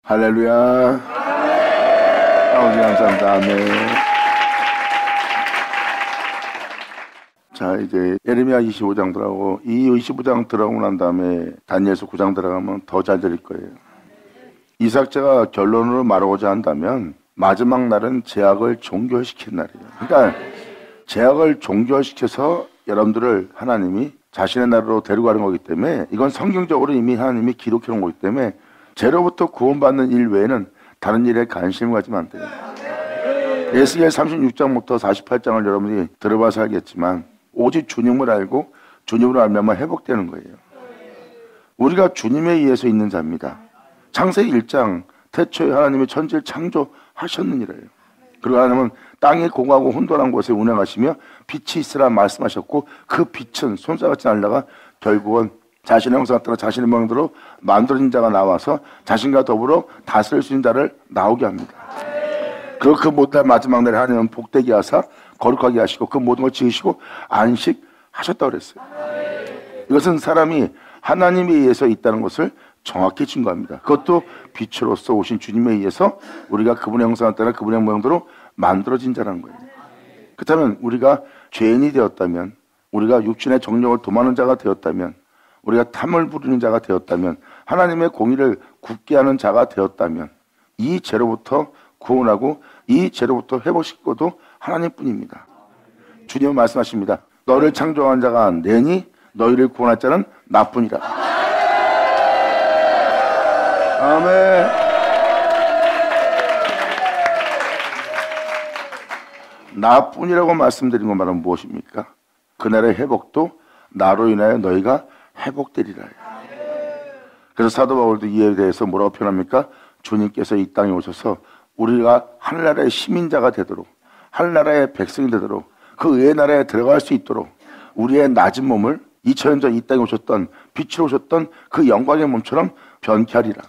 할렐루야. 아버지 감사합니다. 아멘. 자, 이제 예레미야 25장 들어가고, 이 25장 들어가고 난 다음에 다니엘서 9장 들어가면 더 잘 들릴 거예요. 이삭제가 결론으로 말하고자 한다면 마지막 날은 제약을 종결시킨 날이에요. 그러니까 제약을 종결시켜서 여러분들을 하나님이 자신의 나라로 데려가는 거기 때문에, 이건 성경적으로 이미 하나님이 기록해 놓은 거기 때문에 죄로부터 구원받는 일 외에는 다른 일에 관심을 가지면 안 돼요. 에스겔 36장부터 48장을 여러분이 들어봐서 알겠지만, 오직 주님을 알고 주님을 알면 회복되는 거예요. 우리가 주님에 의해서 있는 자입니다. 창세기 1장 태초에 하나님이 천지를 창조하셨느니라요. 그리고 하나님은 땅이 공하고 혼돈한 곳에 운행하시며 빛이 있으라 말씀하셨고, 그 빛은 손살같이 날다가 결국은 자신의 형상을 따라 자신의 모양대로 만들어진 자가 나와서 자신과 더불어 다스릴 수 있는 자를 나오게 합니다. 그리고 그 모든 마지막 날에 하나님은 복되게 하사 거룩하게 하시고 그 모든 걸 지으시고 안식하셨다고 그랬어요. 이것은 사람이 하나님에 의해서 있다는 것을 정확히 증거합니다. 그것도 빛으로서 오신 주님에 의해서 우리가 그분의 형상을 따라 그분의 모양대로 만들어진 자라는 거예요. 그렇다면 우리가 죄인이 되었다면, 우리가 육신의 정욕을 도마는 자가 되었다면, 우리가 탐을 부리는 자가 되었다면, 하나님의 공의를 굳게 하는 자가 되었다면, 이 죄로부터 구원하고 이 죄로부터 회복시키고도 하나님뿐입니다. 주님은 말씀하십니다. 너를 창조한 자가 내니 너희를 구원할 자는 나뿐이라. 아멘. 나뿐이라고 말씀드린 것 말은 무엇입니까? 그날의 회복도 나로 인하여 너희가 회복되리라. 그래서 사도 바울도 이에 대해서 뭐라고 표현합니까? 주님께서 이 땅에 오셔서 우리가 하늘나라의 시민자가 되도록, 하늘나라의 백성이 되도록, 그 의의 나라에 들어갈 수 있도록 우리의 낮은 몸을 2000년 전 이 땅에 오셨던, 빛으로 오셨던 그 영광의 몸처럼 변케 하리라.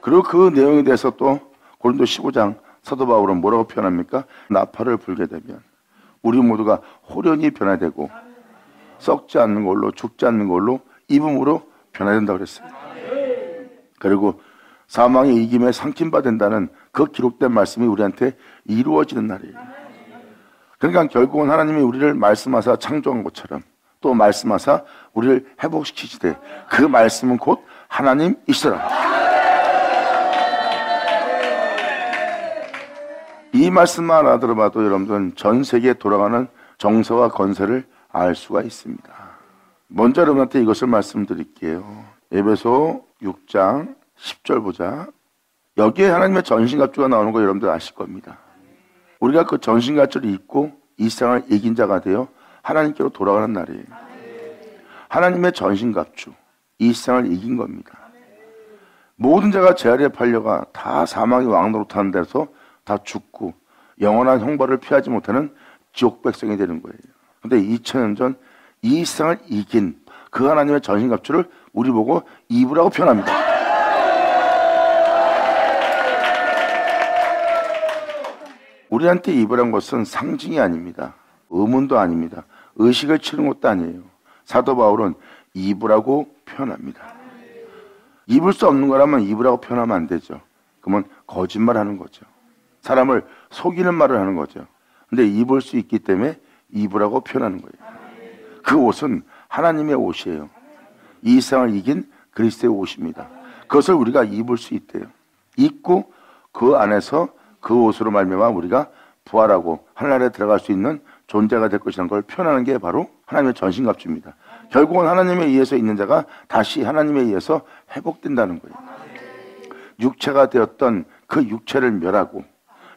그리고 그 내용에 대해서 또 고린도 15장 사도 바울은 뭐라고 표현합니까? 나팔을 불게 되면 우리 모두가 호련히 변화되고 썩지 않는 걸로, 죽지 않는 걸로 입음으로 변화된다고 그랬어요. 그리고 사망의 이김에 상침받는다는 그 기록된 말씀이 우리한테 이루어지는 날이에요. 그러니까 결국은 하나님이 우리를 말씀하사 창조한 것처럼 또 말씀하사 우리를 회복시키시되 그 말씀은 곧 하나님이시더라. 이 말씀만 알아들어봐도 여러분들은 전 세계에 돌아가는 정서와 건설을 알 수가 있습니다. 먼저 여러분한테 이것을 말씀드릴게요. 에베소 6장 10절 보자. 여기에 하나님의 전신갑주가 나오는 거 여러분들 아실 겁니다. 우리가 그 전신갑주를 입고 이 세상을 이긴 자가 되어 하나님께로 돌아가는 날이에요. 하나님의 전신갑주, 이 세상을 이긴 겁니다. 모든 자가 제 아래에 팔려가 다 사망의 왕노로 타는 데서 다 죽고 영원한 형벌을 피하지 못하는 지옥 백성이 되는 거예요. 그런데 2000년 전 이 세상을 이긴 그 하나님의 전신갑주를 우리 보고 입으라고 표현합니다. 우리한테 입으란 것은 상징이 아닙니다. 의문도 아닙니다. 의식을 치는 것도 아니에요. 사도 바울은 입으라고 표현합니다. 입을 수 없는 거라면 입으라고 표현하면 안 되죠. 그러면 거짓말하는 거죠. 사람을 속이는 말을 하는 거죠. 근데 입을 수 있기 때문에 입으라고 표현하는 거예요. 그 옷은 하나님의 옷이에요. 이 세상을 이긴 그리스도의 옷입니다. 그것을 우리가 입을 수 있대요. 입고 그 안에서 그 옷으로 말미암아 우리가 부활하고 하늘나라에 들어갈 수 있는 존재가 될 것이라는 걸 표현하는 게 바로 하나님의 전신갑주입니다. 결국은 하나님에 의해서 있는 자가 다시 하나님에 의해서 회복된다는 거예요. 육체가 되었던 그 육체를 멸하고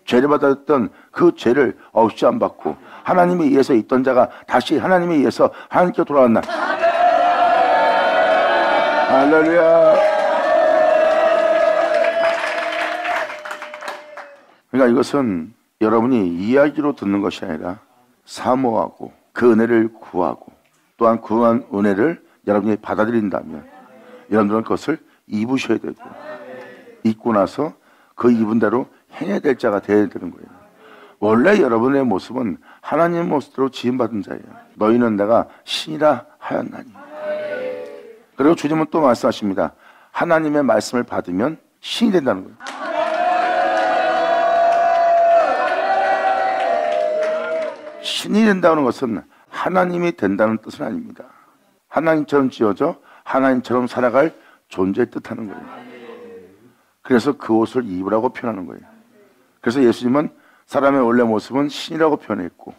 죄를 받았던 그 죄를 없이 안 받고 하나님에 의해서 있던 자가 다시 하나님에 의해서 하나님께 돌아간 날. 할렐루야. 그러니까 이것은 여러분이 이야기로 듣는 것이 아니라 사모하고 그 은혜를 구하고 또한 그 은혜를 여러분이 받아들인다면 여러분들은 그것을 입으셔야 되고 입고 나서 그 입은 대로 행해야 될 자가 되어야 되는 거예요. 원래 여러분의 모습은 하나님의 모습으로 지음받은 자예요. 너희는 내가 신이라 하였나니. 그리고 주님은 또 말씀하십니다. 하나님의 말씀을 받으면 신이 된다는 거예요. 신이 된다는 것은 하나님이 된다는 뜻은 아닙니다. 하나님처럼 지어져 하나님처럼 살아갈 존재의 뜻하는 거예요. 그래서 그 옷을 입으라고 표현하는 거예요. 그래서 예수님은 사람의 원래 모습은 신이라고 표현했고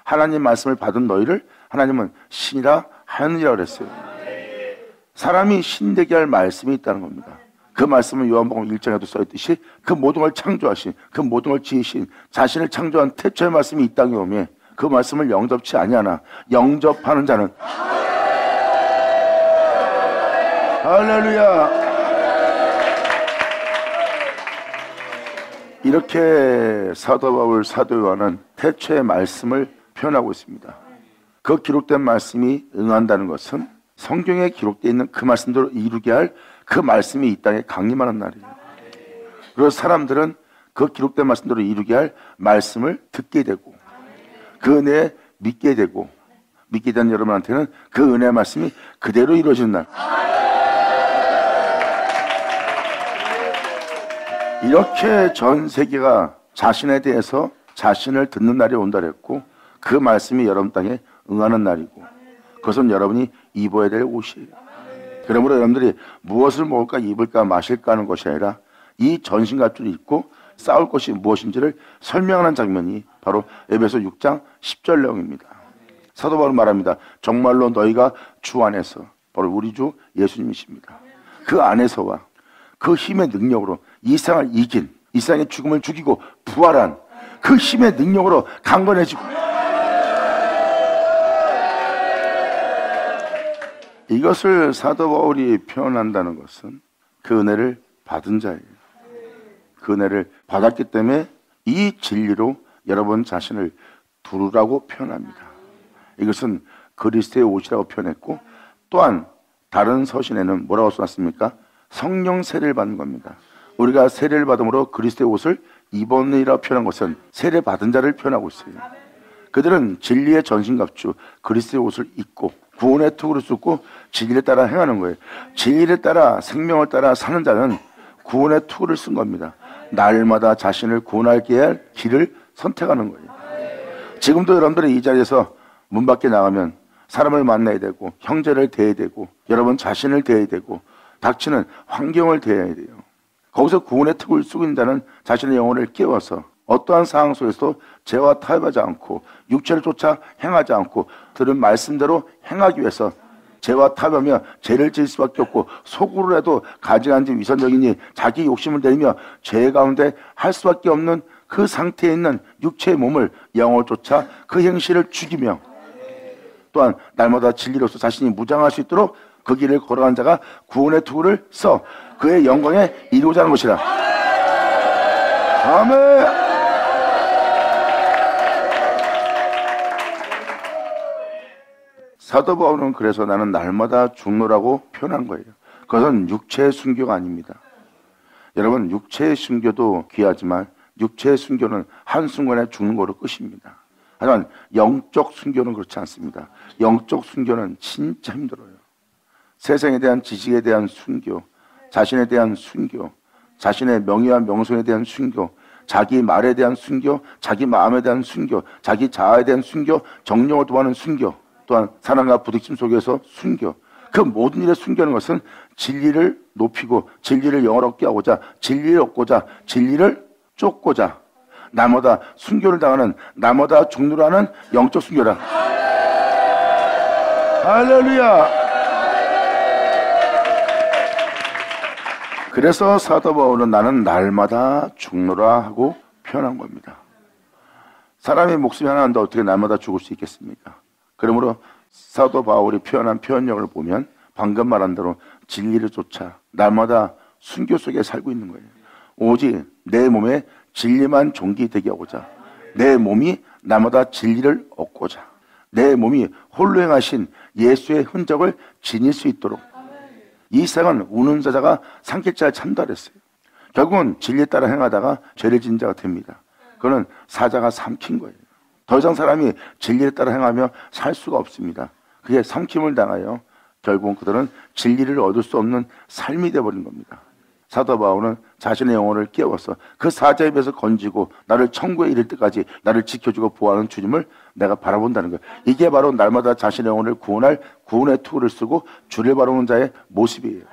하나님 말씀을 받은 너희를 하나님은 신이라 하느니라 그랬어요. 사람이 신되게 할 말씀이 있다는 겁니다. 그 말씀은 요한복음 1장에도 써있듯이 그 모든 걸 창조하신, 그 모든 걸 지으신, 자신을 창조한 태초의 말씀이 이 땅에 오매 그 말씀을 영접치 아니하나 영접하는 자는 할렐루야. 이렇게 사도 바울, 사도 요한은 태초의 말씀을 표현하고 있습니다. 그 기록된 말씀이 응한다는 것은 성경에 기록되어 있는 그 말씀대로 이루게 할 그 말씀이 이 땅에 강림하는 날이에요. 그래서 사람들은 그 기록된 말씀대로 이루게 할 말씀을 듣게 되고 그 은혜에 믿게 되고 믿게 된 여러분한테는 그 은혜의 말씀이 그대로 이루어지는 날. 이렇게 전 세계가 자신에 대해서 자신을 듣는 날이 온다 그랬고 그 말씀이 여러분 땅에 응하는 날이고 그것은 여러분이 입어야 될 옷이에요. 그러므로 여러분들이 무엇을 먹을까 입을까 마실까 하는 것이 아니라 이 전신갑주를 입고 싸울 것이 무엇인지를 설명하는 장면이 바로 에베소 6장 10절 내용입니다. 사도 바울은 말합니다. 정말로 너희가 주 안에서 바로 우리 주 예수님이십니다. 그 안에서와 그 힘의 능력으로 이 세상을 이긴 이 세상의 죽음을 죽이고 부활한 그 힘의 능력으로 강건해지고 이것을 사도 바울이 표현한다는 것은 그 은혜를 받은 자예요. 그 은혜를 받았기 때문에 이 진리로 여러분 자신을 두르라고 표현합니다. 이것은 그리스도의 옷이라고 표현했고 또한 다른 서신에는 뭐라고 써놨습니까? 성령 세례를 받는 겁니다. 우리가 세례를 받음으로 그리스도의 옷을 입었느니라 표현한 것은 세례 받은 자를 표현하고 있어요. 그들은 진리의 전신갑주 그리스도의 옷을 입고 구원의 투구를 쏟고 진리를 따라 행하는 거예요. 진리를 따라 생명을 따라 사는 자는 구원의 투구를 쓴 겁니다. 날마다 자신을 구원하게 할 길을 선택하는 거예요. 지금도 여러분들이 이 자리에서 문 밖에 나가면 사람을 만나야 되고 형제를 대해야 되고 여러분 자신을 대해야 되고 닥치는 환경을 대해야 돼요. 거기서 구원의 투구를 쓰고 있는 자는 자신의 영혼을 깨워서 어떠한 상황 속에서도 죄와 타협하지 않고 육체를 쫓아 행하지 않고 들은 말씀대로 행하기 위해서 죄와 타협하며 죄를 지을 수밖에 없고 속으로라도 가증한지 위선적이니 자기 욕심을 내리며 죄 가운데 할 수밖에 없는 그 상태에 있는 육체의 몸을 영을 쫓아 그 행실을 죽이며 또한 날마다 진리로서 자신이 무장할 수 있도록 그 길을 걸어간 자가 구원의 투구를 써 그의 영광에 이루고자 하는 것이라. 아멘. 사도 바울은 그래서 나는 날마다 죽노라고 표현한 거예요. 그것은 육체의 순교가 아닙니다. 여러분 육체의 순교도 귀하지만 육체의 순교는 한순간에 죽는 거로 끝입니다. 하지만 영적 순교는 그렇지 않습니다. 영적 순교는 진짜 힘들어요. 세상에 대한 지식에 대한 순교, 자신에 대한 순교, 자신의 명예와 명성에 대한 순교, 자기 말에 대한 순교, 자기 마음에 대한 순교, 자기 자아에 대한 순교, 정령을 도하는 순교, 또한 사랑과 부딪힘 속에서 순교. 그 모든 일에 순교하는 것은 진리를 높이고 진리를 영어롭게 하고자 진리를 얻고자 진리를 쫓고자 나보다 순교를 당하는 나보다 죽노라는 영적 순교라. 할렐루야. 그래서 사도 바울은 나는 날마다 죽노라 하고 표현한 겁니다. 사람의 목숨이 하나인데 어떻게 날마다 죽을 수 있겠습니까? 그러므로 사도 바울이 표현한 표현력을 보면 방금 말한 대로 진리를 쫓아 날마다 순교 속에 살고 있는 거예요. 오직 내 몸에 진리만 종기되게 하고자 내 몸이 날마다 진리를 얻고자 내 몸이 홀로 행하신 예수의 흔적을 지닐 수 있도록 이 세상은 우는 자가 삼킬 자를 찬다 그랬어요. 결국은 진리에 따라 행하다가 죄를 지은 자가 됩니다. 그거는 사자가 삼킨 거예요. 더 이상 사람이 진리에 따라 행하며 살 수가 없습니다. 그게 삼킴을 당하여 결국은 그들은 진리를 얻을 수 없는 삶이 되어버린 겁니다. 사도 바울은 자신의 영혼을 깨워서 그 사자의 배에서 건지고 나를 천국에 이를 때까지 나를 지켜주고 보호하는 주님을 내가 바라본다는 거예요. 이게 바로 날마다 자신의 영혼을 구원할 구원의 투구를 쓰고 주를 바라보는 자의 모습이에요.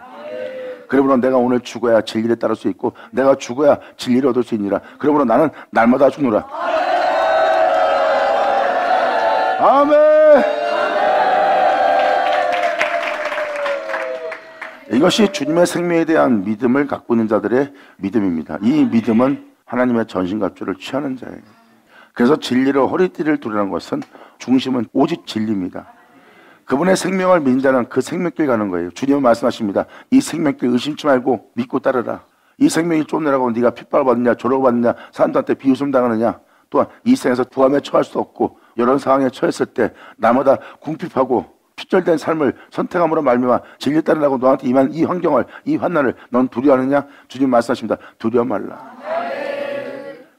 그러므로 내가 오늘 죽어야 진리를 따를 수 있고 내가 죽어야 진리를 얻을 수 있느니라. 그러므로 나는 날마다 죽노라. 아멘. 이것이 주님의 생명에 대한 믿음을 갖고 있는 자들의 믿음입니다. 이 믿음은 하나님의 전신갑주를 취하는 자예요. 그래서 진리를 허리띠를 두르는 것은 중심은 오직 진리입니다. 그분의 생명을 믿는 자는 그 생명길 가는 거예요. 주님은 말씀하십니다. 이 생명길 의심치 말고 믿고 따르라. 이 생명이 쫓느라고 네가 핍박을 받느냐 조롱을 받느냐 사람들한테 비웃음 당하느냐 또한 이 생에서 부함에 처할 수 없고 이런 상황에 처했을 때 나마다 궁핍하고 피절된 삶을 선택함으로 말미암아 진리 따르라고 너한테 임한 이 환경을 이 환난을 넌 두려워하느냐? 주님 말씀하십니다. 두려워 말라.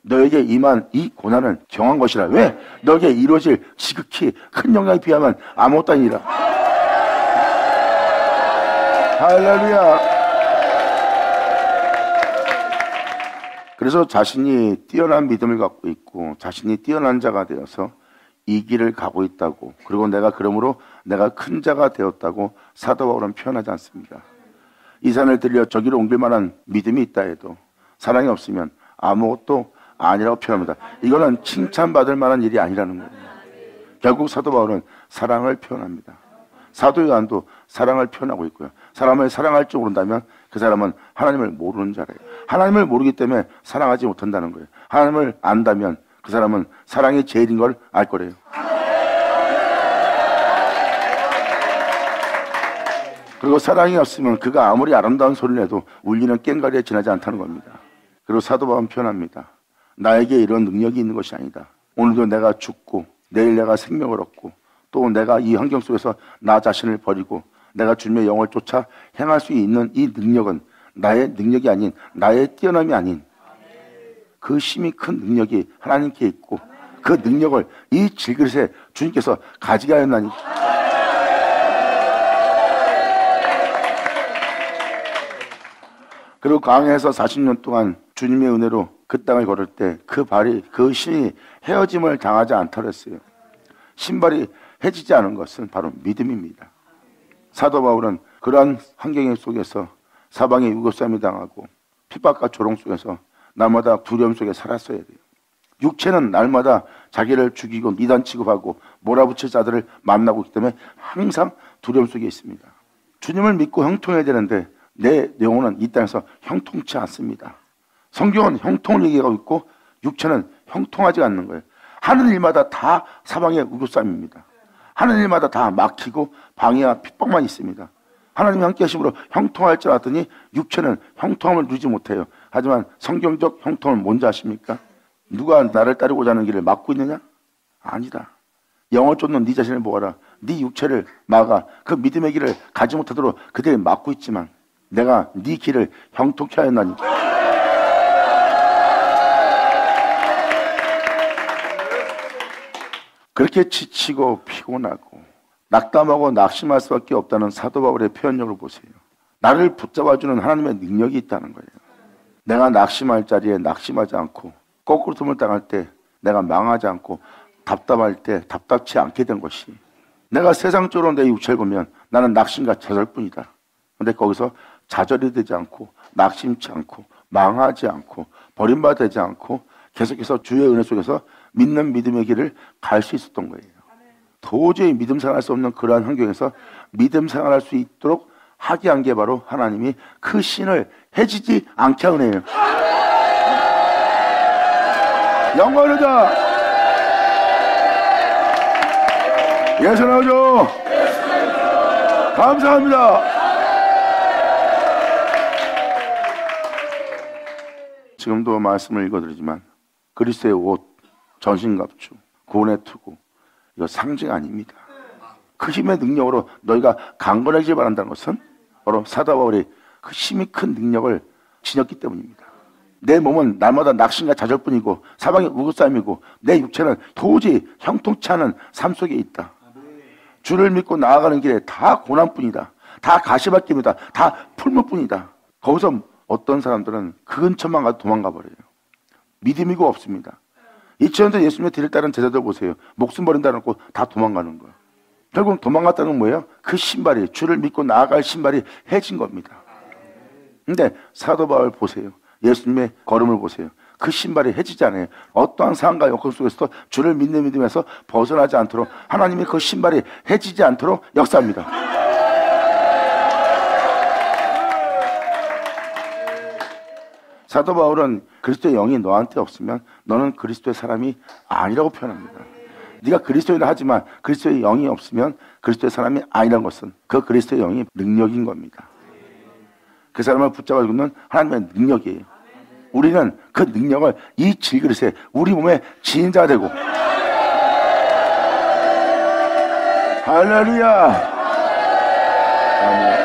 너에게 임한 이 고난은 경한 것이라. 왜? 너에게 이루어질 지극히 큰 영광에 비하면 아무것도 아니라. 할렐루야. 그래서 자신이 뛰어난 믿음을 갖고 있고 자신이 뛰어난 자가 되어서 이 길을 가고 있다고, 그리고 내가 그러므로 내가 큰 자가 되었다고 사도 바울은 표현하지 않습니다. 이 산을 들려 저기로 옮길 만한 믿음이 있다 해도 사랑이 없으면 아무것도 아니라고 표현합니다. 이거는 칭찬받을 만한 일이 아니라는 거예요. 결국 사도 바울은 사랑을 표현합니다. 사도 요한도 사랑을 표현하고 있고요. 사람을 사랑할 줄 모른다면 그 사람은 하나님을 모르는 자래요. 하나님을 모르기 때문에 사랑하지 못한다는 거예요. 하나님을 안다면 그 사람은 사랑이 제일인 걸 알 거래요. 그리고 사랑이 없으면 그가 아무리 아름다운 소리를 해도 울리는 꽹과리에 지나지 않다는 겁니다. 그리고 사도 바울은 표현합니다. 나에게 이런 능력이 있는 것이 아니다. 오늘도 내가 죽고 내일 내가 생명을 얻고 또 내가 이 환경 속에서 나 자신을 버리고 내가 주님의 영을 쫓아 행할 수 있는 이 능력은 나의 능력이 아닌, 나의 뛰어남이 아닌 그 힘이 큰 능력이 하나님께 있고 그 능력을 이 질그릇에 주님께서 가지게 하였나니. 그리고 광야에서 40년 동안 주님의 은혜로 그 땅을 걸을 때 그 발이, 그 신이 헤어짐을 당하지 않다 그랬어요. 신발이 해지지 않은 것은 바로 믿음입니다. 사도 바울은 그러한 환경 속에서 사방에 유고쌈이 당하고 핍박과 조롱 속에서 날마다 두려움 속에 살았어야 돼요. 육체는 날마다 자기를 죽이고 이단 취급하고 몰아붙일 자들을 만나고 있기 때문에 항상 두려움 속에 있습니다. 주님을 믿고 형통해야 되는데 내 영혼은 이 땅에서 형통치 않습니다. 성경은 형통을 얘기하고 있고 육체는 형통하지 않는 거예요. 하는 일마다 다 사방의 우겨쌈입니다. 하는 일마다 다 막히고 방해와 핍박만 있습니다. 하나님이 함께 하심으로 형통할 줄 알았더니 육체는 형통함을 누리지 못해요. 하지만 성경적 형통은 뭔지 아십니까? 누가 나를 따르고자 하는 길을 막고 있느냐? 아니다. 영을 쫓는 네 자신을 보아라. 네 육체를 막아 그 믿음의 길을 가지 못하도록 그들이 막고 있지만 내가 네 길을 형통케 하였나니. 그렇게 지치고 피곤하고 낙담하고 낙심할 수밖에 없다는 사도 바울의 표현력을 보세요. 나를 붙잡아주는 하나님의 능력이 있다는 거예요. 내가 낙심할 자리에 낙심하지 않고 거꾸로 틈을 당할 때 내가 망하지 않고 답답할 때 답답치 않게 된 것이, 내가 세상적으로 내 육체를 보면 나는 낙심과 좌절뿐이다. 근데 거기서 좌절이 되지 않고 낙심치 않고 망하지 않고 버림받지 않고 계속해서 주의 은혜 속에서 믿는 믿음의 길을 갈 수 있었던 거예요. 도저히 믿음 생활할 수 없는 그러한 환경에서 믿음 생활할 수 있도록 하게 한 게 바로 하나님이 그 신을 해지지 않게 한 은혜예요. 영광이다. 예수 나오죠. 감사합니다. 지금도 말씀을 읽어드리지만 그리스도의 옷, 전신갑주, 구원의 투구, 이거 상징 아닙니다. 그 힘의 능력으로 너희가 강건해지길 바란다는 것은 바로 사도 바울이 그 힘이 큰 능력을 지녔기 때문입니다. 내 몸은 날마다 낙심과 좌절뿐이고 사방이 우고쌈이고 내 육체는 도저히 형통치 않은 삶 속에 있다. 주를 믿고 나아가는 길에 다 고난뿐이다. 다 가시밭길이다. 다 풀무뿐이다. 거기서 어떤 사람들은 그 근처만 가도 도망가 버려요. 믿음이고 없습니다. 2000년 전 예수님의 뒤를 따른 제자들 보세요. 목숨 버린다는 거 다 도망가는 거예요. 결국 도망갔다는 건 뭐예요? 그 신발이, 주를 믿고 나아갈 신발이 해진 겁니다. 근데 사도 바울 보세요. 예수님의 걸음을 보세요. 그 신발이 해지지 않아요. 어떠한 상황과 여건 속에서도 주를 믿는 믿음에서 벗어나지 않도록 하나님이 그 신발이 해지지 않도록 역사합니다. 사도 바울은 그리스도의 영이 너한테 없으면 너는 그리스도의 사람이 아니라고 표현합니다. 네가 그리스도인이라 하지만 그리스도의 영이 없으면 그리스도의 사람이 아니라는 것은 그 그리스도의 영이 능력인 겁니다. 그 사람을 붙잡아주는 건 하나님의 능력이에요. 우리는 그 능력을 이 질그릇에 우리 몸의 지인자가 되고 할렐루야. 아멘.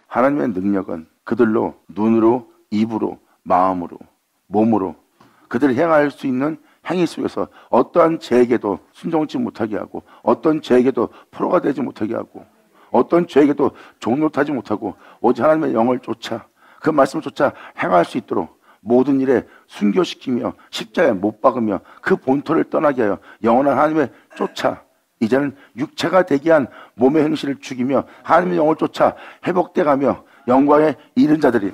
하나님의 능력은 그들로 눈으로, 입으로, 마음으로, 몸으로 그들이 행할 수 있는 행위 속에서 어떠한 죄에게도 순종치 못하게 하고 어떤 죄에게도 포로가 되지 못하게 하고 어떤 죄에게도 종노하지 못하고 오직 하나님의 영을 쫓아 그 말씀을 쫓아 행할 수 있도록 모든 일에 순교시키며 십자가에 못 박으며 그 본토를 떠나게 하여 영원한 하나님의 쫓아 이제는 육체가 되게 한 몸의 행실을 죽이며 하나님의 영을 쫓아 회복돼 가며 영광에 이른 자들이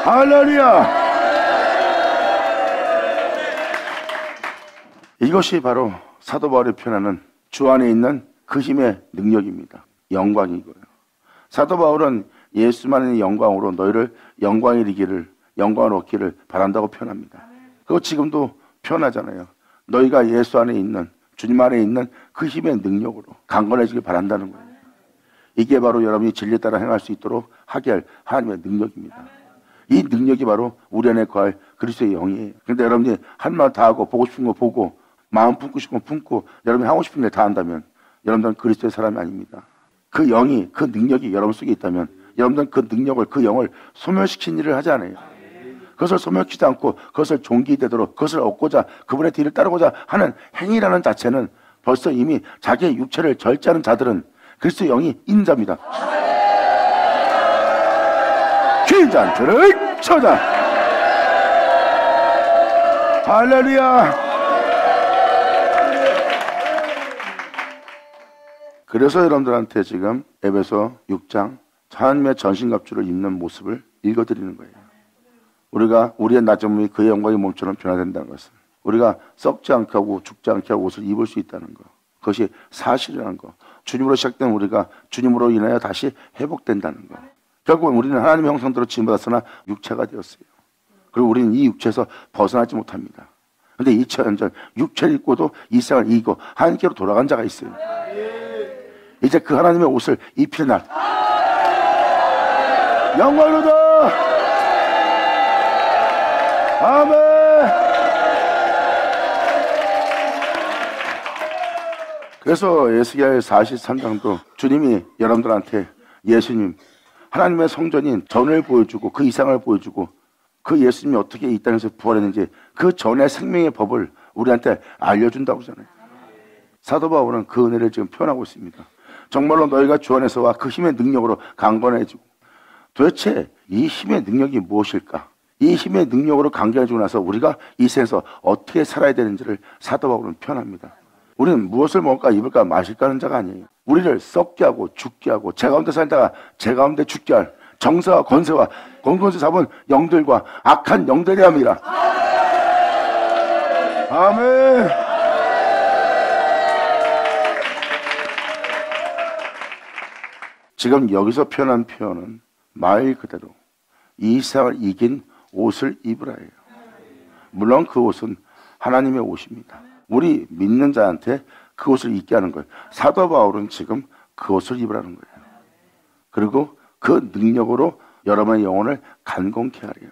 할렐루야. 이것이 바로 사도 바울이 표현하는 주 안에 있는 그 힘의 능력입니다. 영광이고요. 사도 바울은 예수만의 영광으로 너희를 영광에 이르기를 영광을 얻기를 바란다고 표현합니다. 그거 지금도 표현하잖아요. 너희가 예수 안에 있는 주님 안에 있는 그 힘의 능력으로 강건해지길 바란다는 거예요. 이게 바로 여러분이 진리에 따라 행할 수 있도록 하게 할 하나님의 능력입니다. 이 능력이 바로 우리 안에 거할 그리스도의 영이에요. 그런데 여러분이 할 말 다 하고 보고 싶은 거 보고 마음 품고 싶은 거 품고 여러분이 하고 싶은 일 다 한다면 여러분들은 그리스도의 사람이 아닙니다. 그 영이 그 능력이 여러분 속에 있다면 여러분들은 그 능력을 그 영을 소멸시킨 일을 하지 않아요. 그것을 소멸시키지 않고 그것을 종기되도록 그것을 얻고자 그분의 뒤를 따르고자 하는 행위라는 자체는 벌써 이미 자기의 육체를 절제하는 자들은 그리스도의 영이 있는 자입니다. 귀잔들을 쳐자. 할렐루야. 그래서 여러분들한테 지금 에베소 6장 하나님의 전신갑주를 입는 모습을 읽어드리는 거예요. 우리가 우리의 낮은 몸이 그의 영광의 몸처럼 변화된다는 것은 우리가 썩지 않게 하고 죽지 않게 하고 옷을 입을 수 있다는 것, 그것이 사실이라는 것, 주님으로 시작된 우리가 주님으로 인하여 다시 회복된다는 것. 결국은 우리는 하나님의 형상대로 지음받았으나 육체가 되었어요. 그리고 우리는 이 육체에서 벗어나지 못합니다. 그런데 2000년 전 육체를 입고도 이 세상을 이기고 하나님께로 돌아간 자가 있어요. 이제 그 하나님의 옷을 입히는 날 영광으로다. 아멘. 그래서 에스겔 43장도 주님이 여러분들한테 예수님 하나님의 성전인 전을 보여주고 그 이상을 보여주고 그 예수님이 어떻게 이 땅에서 부활했는지 그 전의 생명의 법을 우리한테 알려준다고 하잖아요. 사도 바울은 그 은혜를 지금 표현하고 있습니다. 정말로 너희가 주 안에서와 그 힘의 능력으로 강건해지고 도대체 이 힘의 능력이 무엇일까? 이 힘의 능력으로 강건해지고 나서 우리가 이 세상에서 어떻게 살아야 되는지를 사도 바울은 표현합니다. 우리는 무엇을 먹을까 입을까 마실까 하는 자가 아니에요. 우리를 썩게 하고 죽게 하고 제 가운데 살다가 제 가운데 죽게 할 정사와 권세와 권세 잡은 영들과 악한 영들이 합니다. 아멘. 지금 여기서 표현한 표현은 말 그대로 이 세상을 이긴 옷을 입으라예요. 물론 그 옷은 하나님의 옷입니다. 우리 믿는 자한테 그 옷을 입게 하는 거예요. 사도 바울은 지금 그 옷을 입으라는 거예요. 그리고 그 능력으로 여러분의 영혼을 간공케 하래요.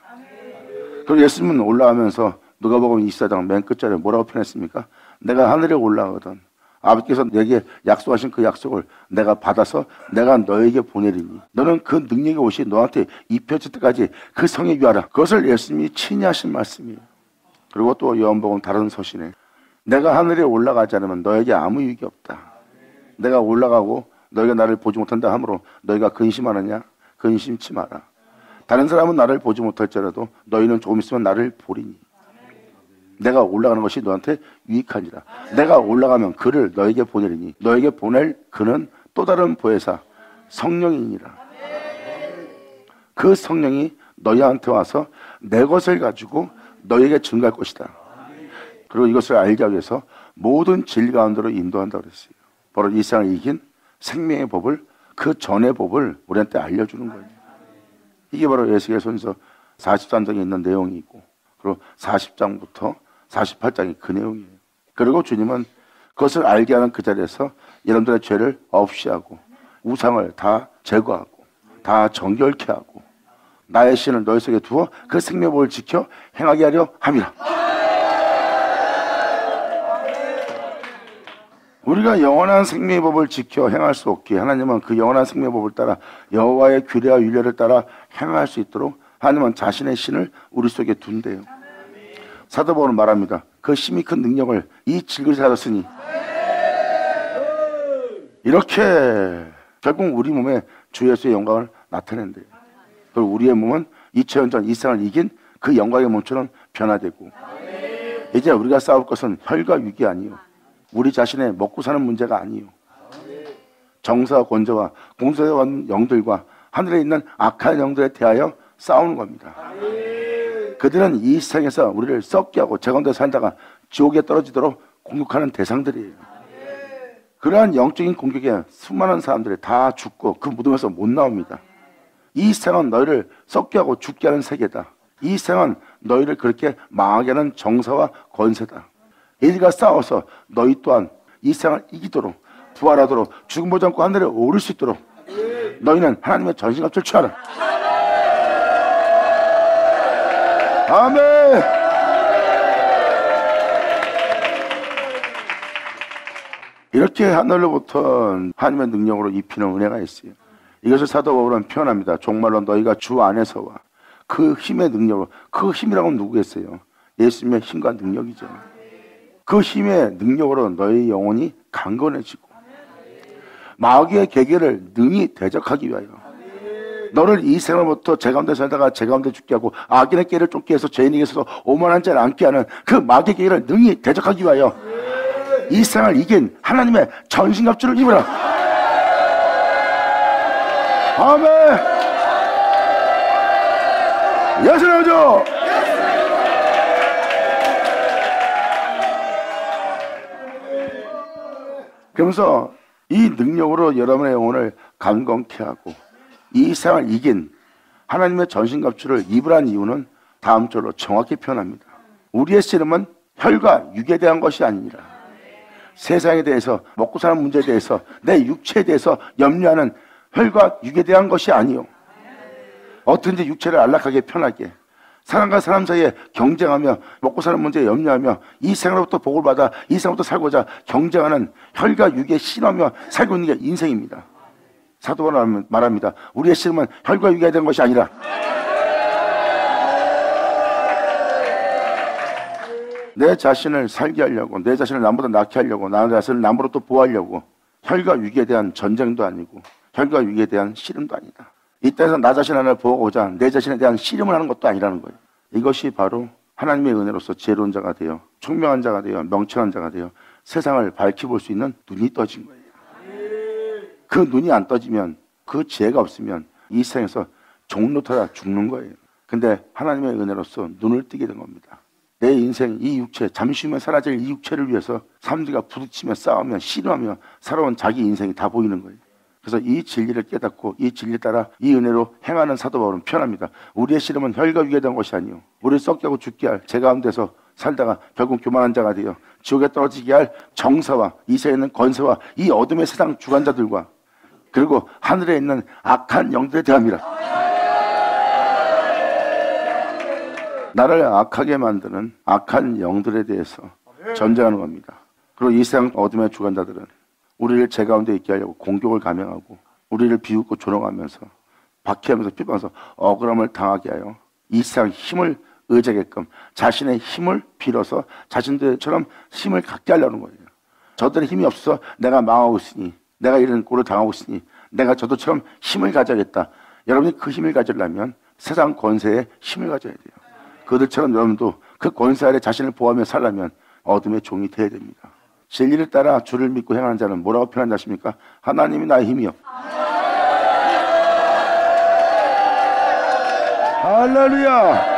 그리고 예수님은 올라가면서 누가복음 24장 맨 끝자리에 뭐라고 표현했습니까? 내가 하늘에 올라가거든 아버지께서 내게 약속하신 그 약속을 내가 받아서 내가 너에게 보내리니 너는 그 능력의 옷이 너한테 입혀질 때까지 그 성에 유하라. 그것을 예수님이 친히 하신 말씀이에요. 그리고 또 요한복음 다른 서신에 내가 하늘에 올라가지 않으면 너에게 아무 유익이 없다. 내가 올라가고 너희가 나를 보지 못한다 하므로 너희가 근심하느냐? 근심치 마라. 다른 사람은 나를 보지 못할지라도 너희는 조금 있으면 나를 보리니. 내가 올라가는 것이 너한테 유익하니라. 내가 올라가면 그를 너에게 보내리니 너에게 보낼 그는 또 다른 보혜사 성령이니라. 그 성령이 너희한테 와서 내 것을 가지고 너희에게 증거할 것이다. 그리고 이것을 알게 하기 위해서 모든 진리 가운데로 인도한다고 그랬어요. 바로 이 세상을 이긴 생명의 법을, 그 전의 법을 우리한테 알려주는 거예요. 이게 바로 에스겔서에서 43장에 있는 내용이고, 그리고 40장부터 48장이 그 내용이에요. 그리고 주님은 그것을 알게 하는 그 자리에서 여러분들의 죄를 없이 하고 우상을 다 제거하고 다 정결케 하고 나의 신을 너희 속에 두어 그 생명법을 지켜 행하게 하려 함이라. 우리가 영원한 생명의 법을 지켜 행할 수 없기에 하나님은 그 영원한 생명의 법을 따라 여호와의 규례와 율례를 따라 행할 수 있도록 하나님은 자신의 신을 우리 속에 둔대요. 사도 바울은 말합니다. 그 힘이 큰 능력을 이 질그릇에 가졌으니 이렇게 결국 우리 몸에 주 예수의 영광을 나타낸대요. 그리고 우리의 몸은 2000년 전 이 세상을 이긴 그 영광의 몸처럼 변화되고 이제 우리가 싸울 것은 혈과 육이 아니요 우리 자신의 먹고 사는 문제가 아니요 정사와 권세와 공세와 영들과 하늘에 있는 악한 영들에 대하여 싸우는 겁니다. 그들은 이 세상에서 우리를 썩게 하고 제 가운데 살다가 지옥에 떨어지도록 공격하는 대상들이에요. 그러한 영적인 공격에 수많은 사람들이 다 죽고 그 무덤에서 못 나옵니다. 이 세상은 너희를 썩게 하고 죽게 하는 세계다. 이 세상은 너희를 그렇게 망하게 하는 정사와 권세다. 이들과 싸워서 너희 또한 이 세상을 이기도록 부활하도록 죽음 보지 않고 하늘에 오를 수 있도록 너희는 하나님의 전신갑주를 취하라. 아멘. 이렇게 하늘로부터 하나님의 능력으로 입히는 은혜가 있어요. 이것을 사도 바울은 표현합니다. 정말로 너희가 주 안에서와 그 힘의 능력으로, 그 힘이라고 하면 누구겠어요? 예수님의 힘과 능력이죠. 그 힘의 능력으로 너희 영혼이 강건해지고 마귀의 계계를 능히 대적하기 위하여 너를 이 생활부터 제 가운데 살다가 제 가운데 죽게 하고 악인의 깨를 쫓게 해서 죄인에게서 오만한 자를 앉게 하는 그 마귀의 계계를 능히 대적하기 위하여 이 세상을 이긴 하나님의 전신갑주를 입으라. 아멘. 예수님 오죠. 그러면서 이 능력으로 여러분의 영혼을 강건케 하고 이 세상을 이긴 하나님의 전신갑주를 입으란 이유는 다음 절로 정확히 표현합니다. 우리의 씨름은 혈과 육에 대한 것이 아니라 세상에 대해서 먹고 사는 문제에 대해서 내 육체에 대해서 염려하는 혈과 육에 대한 것이 아니요 어떤지 육체를 안락하게 편하게 사람과 사람 사이에 경쟁하며 먹고 사는 문제에 염려하며 이 생으로부터 복을 받아 이 생으로부터 살고자 경쟁하는 혈과 육에 신하며 살고 있는 게 인생입니다. 사도 바울은 말합니다. 우리의 씨름은 혈과 육에 대한 것이 아니라 내 자신을 살게 하려고 내 자신을 남보다 낫게 하려고 나 자신을 남으로부터 보호하려고 혈과 육에 대한 전쟁도 아니고 혈과 육에 대한 씨름도 아니다. 이 땅에서 나 자신 하나를 보고자 내 자신에 대한 씨름을 하는 것도 아니라는 거예요. 이것이 바로 하나님의 은혜로서 지혜로운 자가 되어 총명한 자가 되어 명철한 자가 되어 세상을 밝히 볼 수 있는 눈이 떠진 거예요. 그 눈이 안 떠지면 그 지혜가 없으면 이 세상에서 종로 타다 죽는 거예요. 근데 하나님의 은혜로서 눈을 뜨게 된 겁니다. 내 인생 이 육체 잠시 후면 사라질 이 육체를 위해서 사람들과 부딪히며 싸우며 씨름하며 살아온 자기 인생이 다 보이는 거예요. 그래서 이 진리를 깨닫고 이 진리 따라 이 은혜로 행하는 사도 바울은 표현합니다. 우리의 씨름은 혈과 육에 대한 것이 아니요 우리를 썩게 하고 죽게 할 제 가운데서 살다가 결국 교만한 자가 되어 지옥에 떨어지게 할 정사와 이 세에 있는 권세와 이 어둠의 세상 주관자들과 그리고 하늘에 있는 악한 영들에 대함이라. 나를 악하게 만드는 악한 영들에 대해서 전쟁하는 겁니다. 그리고 이 세상 어둠의 주관자들은 우리를 제 가운데 있게 하려고 공격을 감행하고 우리를 비웃고 조롱하면서 박해하면서 핍박하면서 억울함을 당하게 하여 이 세상 힘을 의지하게끔 자신의 힘을 빌어서 자신들처럼 힘을 갖게 하려는 거예요. 저들의 힘이 없어서 내가 망하고 있으니, 내가 이런 꼴을 당하고 있으니 내가 저들처럼 힘을 가져야겠다. 여러분이 그 힘을 가지려면 세상 권세에 힘을 가져야 돼요. 그들처럼 여러분도 그 권세 아래 자신을 보호하며 살려면 어둠의 종이 되어야 됩니다. 진리를 따라 주를 믿고 행하는 자는 뭐라고 표현한다 하십니까? 하나님이 나의 힘이요. 할렐루야.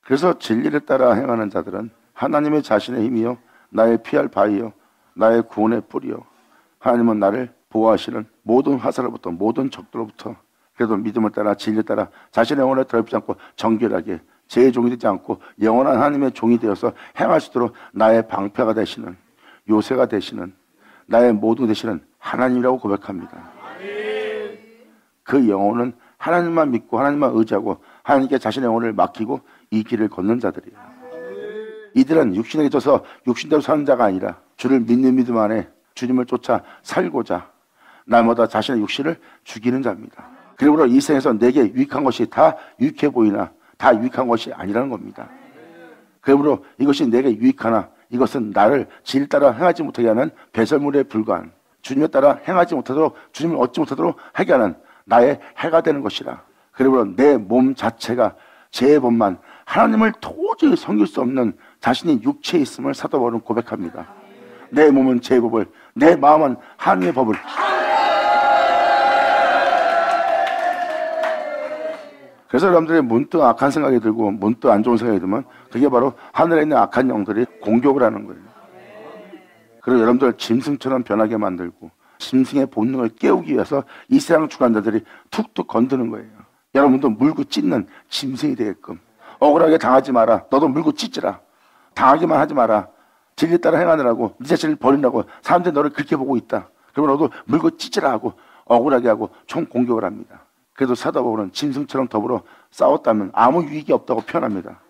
그래서 진리를 따라 행하는 자들은 하나님의 자신의 힘이요, 나의 피할 바위요, 나의 구원의 뿌리요. 하나님은 나를 보호하시는 모든 화살로부터, 모든 적들로부터, 그래도 믿음을 따라 진리를 따라 자신의 영혼을 더럽히지 않고 정결하게 제 종이 되지 않고 영원한 하나님의 종이 되어서 행할 수 있도록 나의 방패가 되시는, 요새가 되시는, 나의 모든 되시는 하나님이라고 고백합니다. 그 영혼은 하나님만 믿고 하나님만 의지하고 하나님께 자신의 영혼을 맡기고 이 길을 걷는 자들이에요. 이들은 육신에 져서 육신대로 사는 자가 아니라 주를 믿는 믿음 안에 주님을 쫓아 살고자 날마다 자신의 육신을 죽이는 자입니다. 그러므로 이 생에서 내게 유익한 것이 다 유익해 보이나 다 유익한 것이 아니라는 겁니다. 그러므로 이것이 내게 유익하나 이것은 나를 질 따라 행하지 못하게 하는 배설물에 불과한, 주님에 따라 행하지 못하도록, 주님을 얻지 못하도록 하게 하는 나의 해가 되는 것이라. 그러므로 내 몸 자체가 제 법만 하나님을 도저히 섬길 수 없는 자신이 육체에 있음을 사도 바울은 고백합니다. 내 몸은 제 법을, 내 마음은 하나님의 법을. 그래서 여러분들이 문득 악한 생각이 들고 문득 안 좋은 생각이 들면 그게 바로 하늘에 있는 악한 영들이 공격을 하는 거예요. 그리고 여러분들 짐승처럼 변하게 만들고 짐승의 본능을 깨우기 위해서 이 세상 주관자들이 툭툭 건드는 거예요. 여러분도 물고 찢는 짐승이 되게끔. 억울하게 당하지 마라. 너도 물고 찢지라. 당하기만 하지 마라. 진리 따라 행하느라고 네 자신을 버리라고 사람들이 너를 그렇게 보고 있다. 그러면 너도 물고 찢지라 하고 억울하게 하고 총 공격을 합니다. 그래도 사도 바울은 짐승처럼 더불어 싸웠다면 아무 유익이 없다고 표현합니다.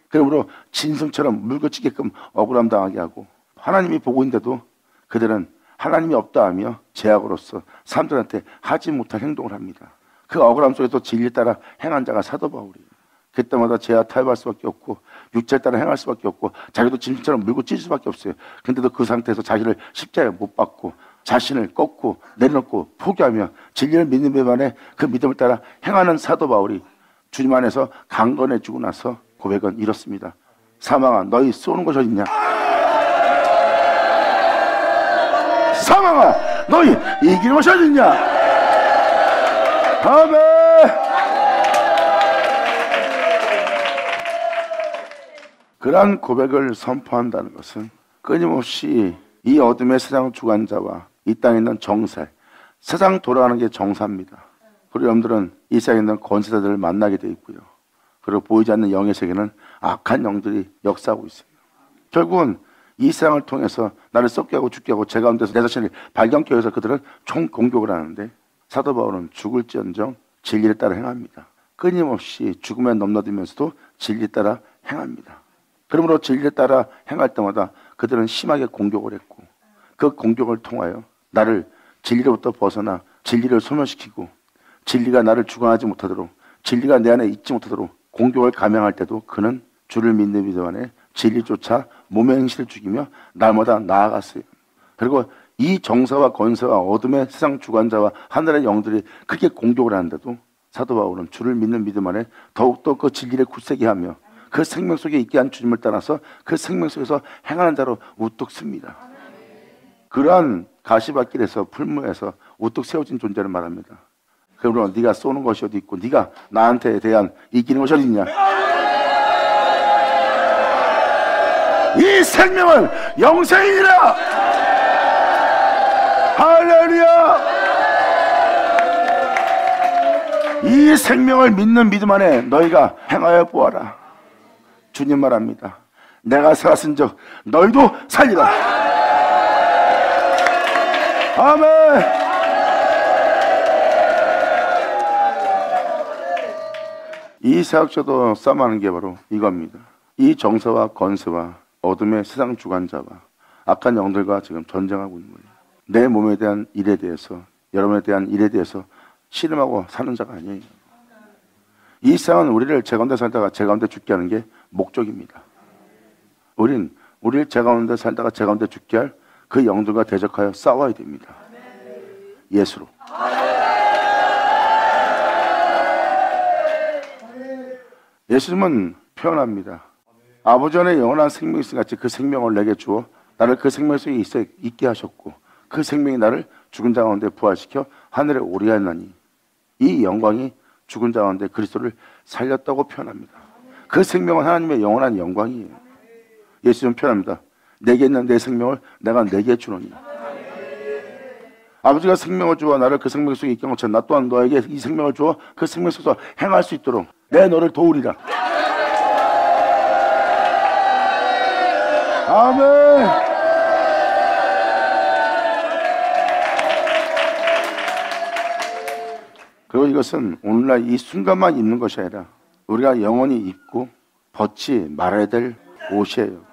그러므로 짐승처럼 물고 찢게끔 억울함 당하게 하고 하나님이 보고 있는데도 그들은 하나님이 없다 하며 제약으로서 사람들한테 하지 못할 행동을 합니다. 그 억울함 속에서 진리 따라 행한 자가 사도 바울이에요. 그때마다 제약 타협할 수밖에 없고 육체에 따라 행할 수밖에 없고 자기도 짐승처럼 물고 찢을 수밖에 없어요. 근데도 그 상태에서 자기를 십자가에 못 박고 자신을 꺾고 내려놓고 포기하며 진리를 믿는 배만에 그 믿음을 따라 행하는 사도 바울이 주님 안에서 강건해지고 나서 고백은 이렇습니다. 사망아 너희 쏘는 것이 어딨냐? 사망아 너희 이기는 것이 어딨냐? 아멘. 그러한 고백을 선포한다는 것은 끊임없이 이 어둠의 세상 주관자와 이 땅에 있는 정세, 세상 돌아가는 게 정사입니다. 그리고 여러분들은 이 세상에 있는 권세자들을 만나게 되어 있고요. 그리고 보이지 않는 영의 세계는 악한 영들이 역사하고 있어요. 결국은 이 세상을 통해서 나를 썩게 하고 죽게 하고 제 가운데서 내 자신을 발견케 해서 그들은 총 공격을 하는데 사도 바울은 죽을지언정 진리를 따라 행합니다. 끊임없이 죽음에 넘나들면서도 진리 따라 행합니다. 그러므로 진리를 따라 행할 때마다 그들은 심하게 공격을 했고 그 공격을 통하여 나를 진리로부터 벗어나 진리를 소멸시키고 진리가 나를 주관하지 못하도록 진리가 내 안에 있지 못하도록 공격을 감행할 때도 그는 주를 믿는 믿음 안에 진리조차 몸의 행실을 죽이며 날마다 나아갔어요. 그리고 이 정사와 권세와 어둠의 세상 주관자와 하늘의 영들이 크게 공격을 하는데도 사도 바울은 주를 믿는 믿음 안에 더욱더 그 진리를 굳세게 하며 그 생명 속에 있게 한 주님을 따라서 그 생명 속에서 행하는 자로 우뚝 씁니다. 그러한 가시밭길에서 풀무에서 우뚝 세워진 존재를 말합니다. 그러므로 네가 쏘는 것이 어디 있고 네가 나한테 대한 이기는 것이 어디 있냐? 이 생명은 영생이니라. 할렐루야. 이 생명을 믿는 믿음 안에 너희가 행하여 보아라. 주님 말합니다. 내가 살았은즉 너희도 살리라. 아멘. 이 사역자도 싸움하는 게 바로 이겁니다. 이 정서와 권세와 어둠의 세상 주관자와 악한 영들과 지금 전쟁하고 있는 거예요. 내 몸에 대한 일에 대해서, 여러분에 대한 일에 대해서 씨름하고 사는 자가 아니에요. 이 세상은 우리를 제 가운데 살다가 제 가운데 죽게 하는 게 목적입니다. 우리를 제 가운데 살다가 제 가운데 죽게 할 그 영들과 대적하여 싸워야 됩니다. 예수로. 예수님은 표현합니다. 아버지 안에 영원한 생명이 있으니 같이 그 생명을 내게 주어 나를 그 생명 속에 있게 하셨고 그 생명이 나를 죽은 자 가운데 부활시켜 하늘에 오르게 하였나니 이 영광이 죽은 자 가운데 그리스도를 살렸다고 표현합니다. 그 생명은 하나님의 영원한 영광이에요. 예수님은 표현합니다. 내게 있는 내 생명을 내가 내게 주노니. 아버지가 생명을 주어 나를 그 생명 속에 있게 한 것처럼 나 또한 너에게 이 생명을 주어 그 생명 속에서 행할 수 있도록 내 너를 도우리라. 아멘. 그리고 이것은 오늘날 이 순간만 입는 것이 아니라 우리가 영원히 입고 벗지 말아야 될 옷이에요.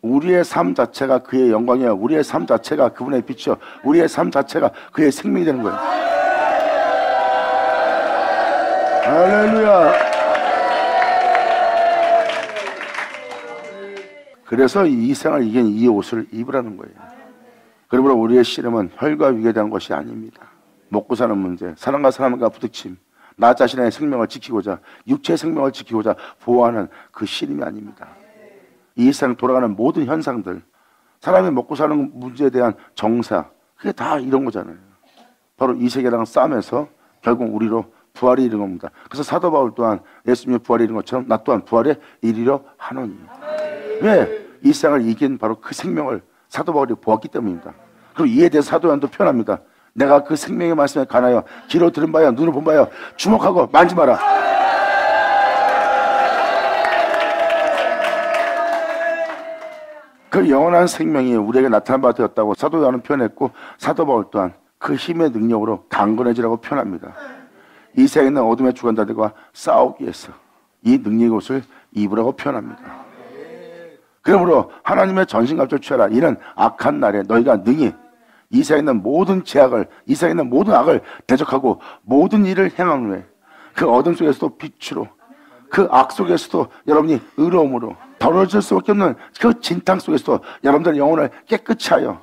우리의 삶 자체가 그의 영광이야. 우리의 삶 자체가 그분의 빛이요. 우리의 삶 자체가 그의 생명이 되는 거예요. 할렐루야. 그래서 이 생을 이긴 이 옷을 입으라는 거예요. 그러므로 우리의 씨름은 혈과 육에 대한 것이 아닙니다. 먹고 사는 문제, 사람과 사람과 부딪힘, 나 자신의 생명을 지키고자, 육체의 생명을 지키고자 보호하는 그 씨름이 아닙니다. 이 세상 돌아가는 모든 현상들, 사람이 먹고 사는 문제에 대한 정사, 그게 다 이런 거잖아요. 바로 이 세계랑 싸움에서 결국 우리로 부활이 이른 겁니다. 그래서 사도 바울 또한 예수님의 부활이 이른 것처럼 나 또한 부활에 이르려 하노니. 왜? 이 세상을 이긴 바로 그 생명을 사도 바울이 보았기 때문입니다. 그리고 이에 대해서 사도 요한도 표현합니다. 내가 그 생명의 말씀에 관하여 귀로 들은 바여 눈을 본 바여 주목하고 만지 마라. 그 영원한 생명이 우리에게 나타난 바 되었다고 사도 요한은 표현했고 사도 바울 또한 그 힘의 능력으로 강건해지라고 표현합니다. 이 세상에 있는 어둠의 주관자들과 싸우기 위해서 이 능력의 옷을 입으라고 표현합니다. 그러므로 하나님의 전신갑주를 취하라. 이는 악한 날에 너희가 능히 이 세상에 있는 모든 죄악을, 이 세상에 있는 모든 악을 대적하고 모든 일을 행한 후에 그 어둠 속에서도 빛으로, 그 악 속에서도 여러분이 의로움으로 더러워질 수밖에 없는 그 진탕 속에서도 여러분들의 영혼을 깨끗이 하여,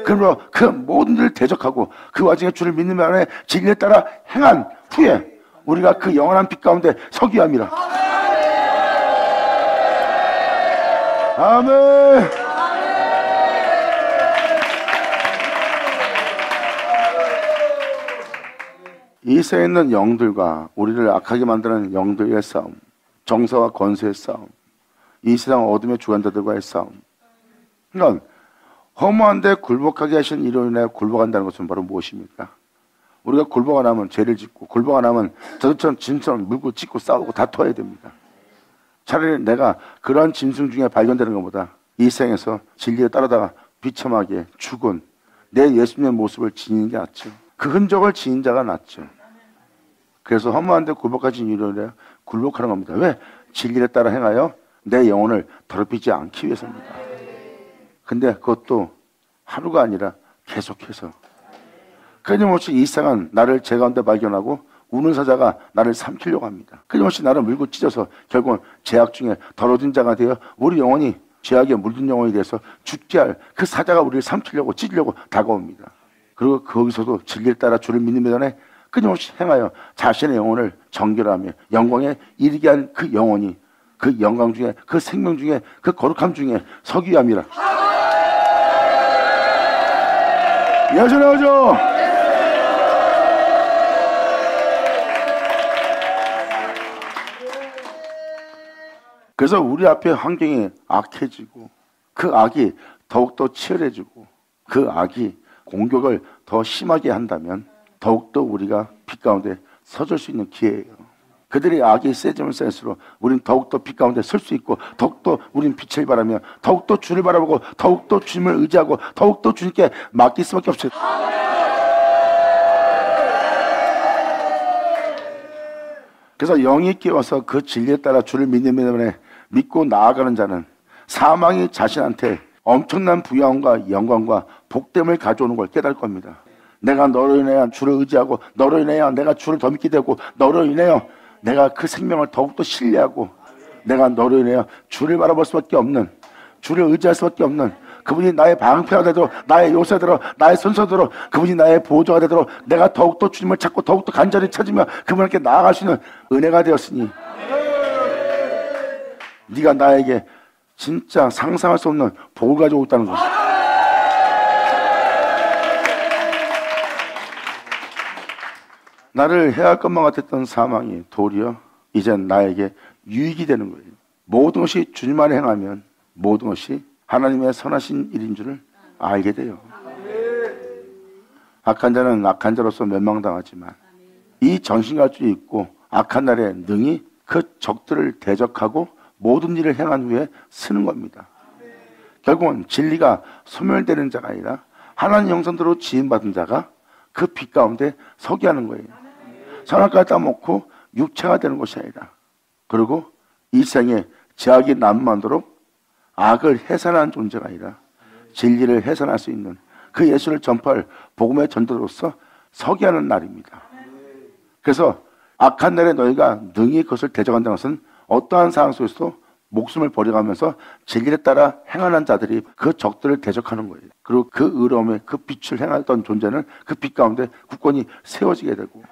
그러므로 그 모든 일을 대적하고 그 와중에 주를 믿는 만에 진리에 따라 행한 후에 우리가 그 영원한 빛 가운데 서기 함이라. 아멘. 이 세상에 있는 영들과 우리를 악하게 만드는 영들의 싸움, 정사와 권세의 싸움, 이 세상 어둠의 주관자들과의 싸움. 그러니까 허무한데 굴복하게 하신 이로 인해 굴복한다는 것은 바로 무엇입니까? 우리가 굴복 안 하면 죄를 짓고, 굴복 안 하면 저들처럼 짐처럼 물고 찢고 싸우고 다퉈야 됩니다. 차라리 내가 그러한 짐승 중에 발견되는 것보다 이 세상에서 진리에 따르다가 비참하게 죽은 내 예수님의 모습을 지니는 게 낫죠. 그 흔적을 지닌 자가 낫죠. 그래서 허무한데 굴복하신 이로 인해 굴복하는 겁니다. 왜? 진리에 따라 행하여 내 영혼을 더럽히지 않기 위해서입니다. 근데 그것도 하루가 아니라 계속해서 끊임없이 이 세상은 나를 제 가운데 발견하고 우는 사자가 나를 삼키려고 합니다. 끊임없이 나를 물고 찢어서 결국은 죄악 중에 더러워진 자가 되어 우리 영혼이 죄악에 물든 영혼이 돼서 죽게 할 그 사자가 우리를 삼키려고 찢으려고 다가옵니다. 그리고 거기서도 진리를 따라 주를 믿는 면에 끊임없이 행하여 자신의 영혼을 정결하며 영광에 이르게 한 그 영혼이 그 영광 중에, 그 생명 중에, 그 거룩함 중에 서기 함이라. 예수 나오죠. 그래서 우리 앞에 환경이 악해지고 그 악이 더욱더 치열해지고 그 악이 공격을 더 심하게 한다면 더욱더 우리가 빛 가운데 서줄 수 있는 기회예요. 그들의 악이 세지면 세질수록 우리는 더욱더 빛 가운데 설 수 있고 더욱더 우리는 빛을 바라며 더욱더 주를 바라보고 더욱더 주님을 의지하고 더욱더 주님께 맡길 수밖에 없어요. 그래서 영이 깨워서 그 진리에 따라 주를 믿는 면에 믿고 나아가는 자는 사망이 자신한테 엄청난 부여함과 영광과 복됨을 가져오는 걸 깨달을 겁니다. 내가 너로 인하여 주를 의지하고 너로 인하여 내가 주를 더 믿게 되고 너로 인하여 내가 그 생명을 더욱더 신뢰하고 내가 너로 인하여 주를 바라볼 수밖에 없는, 주를 의지할 수밖에 없는, 그분이 나의 방패가 되도록, 나의 요새대로, 나의 순서대로, 그분이 나의 보조가 되도록 내가 더욱더 주님을 찾고 더욱더 간절히 찾으며 그분께 나아갈 수 있는 은혜가 되었으니 네가 나에게 진짜 상상할 수 없는 복을 가지고 있다는 것. 나를 해할 것만 같았던 사망이 도리어 이젠 나에게 유익이 되는 거예요. 모든 것이 주님 안에 행하면 모든 것이 하나님의 선하신 일인 줄을 알게 돼요. 악한 자는 악한 자로서 멸망당하지만 이 전신갑주를 입고 악한 날에 능히 그 적들을 대적하고 모든 일을 행한 후에 쓰는 겁니다. 결국은 진리가 소멸되는 자가 아니라 하나님 형상대로 지음받은 자가 그 빛 가운데 서게 하는 거예요. 선악과를 따먹고 육체가 되는 것이 아니라, 그리고 이 생에 제약이 남만도록 악을 해산하는 존재가 아니라 진리를 해산할 수 있는 그 예수를 전파할 복음의 전도로서 서게 하는 날입니다. 그래서 악한 날에 너희가 능히 그것을 대적한다는 것은 어떠한 상황 속에서도 목숨을 버려가면서 진리를 따라 행하는 자들이 그 적들을 대적하는 거예요. 그리고 그 의로움에 그 빛을 행하던 존재는 그 빛 가운데 굳건히 세워지게 되고,